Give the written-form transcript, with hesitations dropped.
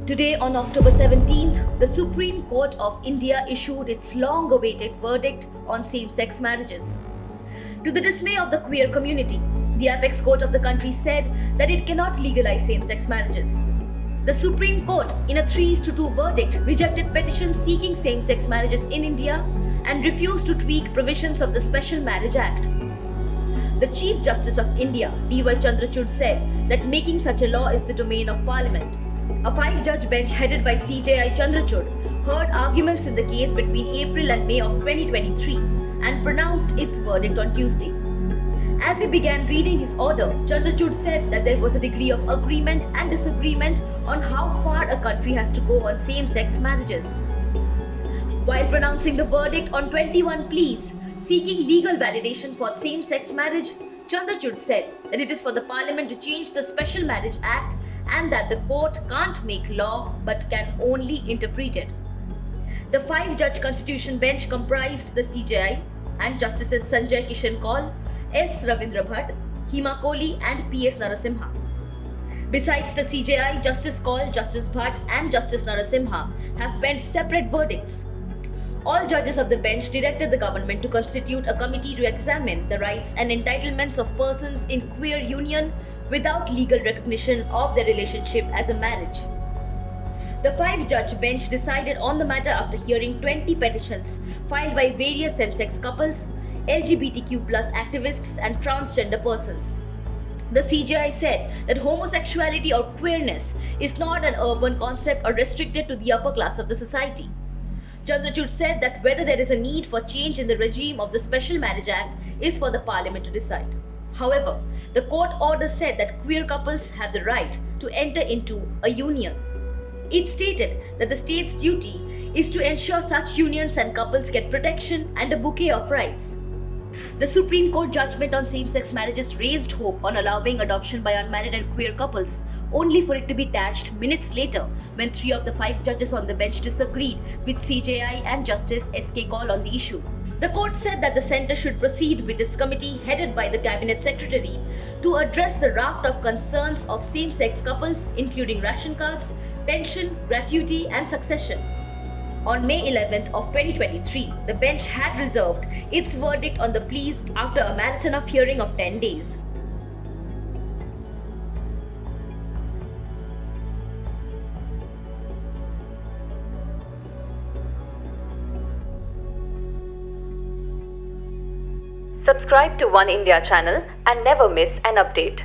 Today, on October 17th, the Supreme Court of India issued its long-awaited verdict on same-sex marriages. To the dismay of the queer community, the apex court of the country said that it cannot legalize same-sex marriages. The Supreme Court, in a 3-2 verdict, rejected petitions seeking same-sex marriages in India and refused to tweak provisions of the Special Marriage Act. The Chief Justice of India, D.Y. Chandrachud, said that making such a law is the domain of Parliament. A 5-judge bench headed by CJI Chandrachud heard arguments in the case between April and May of 2023 and pronounced its verdict on Tuesday. As he began reading his order, Chandrachud said that there was a degree of agreement and disagreement on how far a country has to go on same-sex marriages. While pronouncing the verdict on 21 pleas seeking legal validation for same-sex marriage, Chandrachud said that it is for the Parliament to change the Special Marriage Act and that the court can't make law but can only interpret it. The 5-judge Constitution bench comprised the CJI and Justices Sanjay Kishan Kaul, S. Ravindra Bhatt, Hima Kohli and P.S. Narasimha. Besides the CJI, Justice Kaul, Justice Bhatt and Justice Narasimha have penned separate verdicts. All judges of the bench directed the government to constitute a committee to examine the rights and entitlements of persons in queer union without legal recognition of their relationship as a marriage. The 5-judge bench decided on the matter after hearing 20 petitions filed by various same-sex couples, LGBTQ+ activists and transgender persons. The CJI said that homosexuality or queerness is not an urban concept or restricted to the upper class of the society. Chandrachud said that whether there is a need for change in the regime of the Special Marriage Act is for the Parliament to decide. However, the court order said that queer couples have the right to enter into a union. It stated that the state's duty is to ensure such unions and couples get protection and a bouquet of rights. The Supreme Court judgment on same-sex marriages raised hope on allowing adoption by unmarried and queer couples, only for it to be dashed minutes later when 3 of the 5 judges on the bench disagreed with CJI and Justice S.K. Kaul on the issue. The court said that the centre should proceed with its committee headed by the Cabinet Secretary to address the raft of concerns of same-sex couples, including ration cards, pension, gratuity and succession. On May 11th of 2023, the bench had reserved its verdict on the pleas after a marathon of hearing of 10 days. Subscribe to One India channel and never miss an update.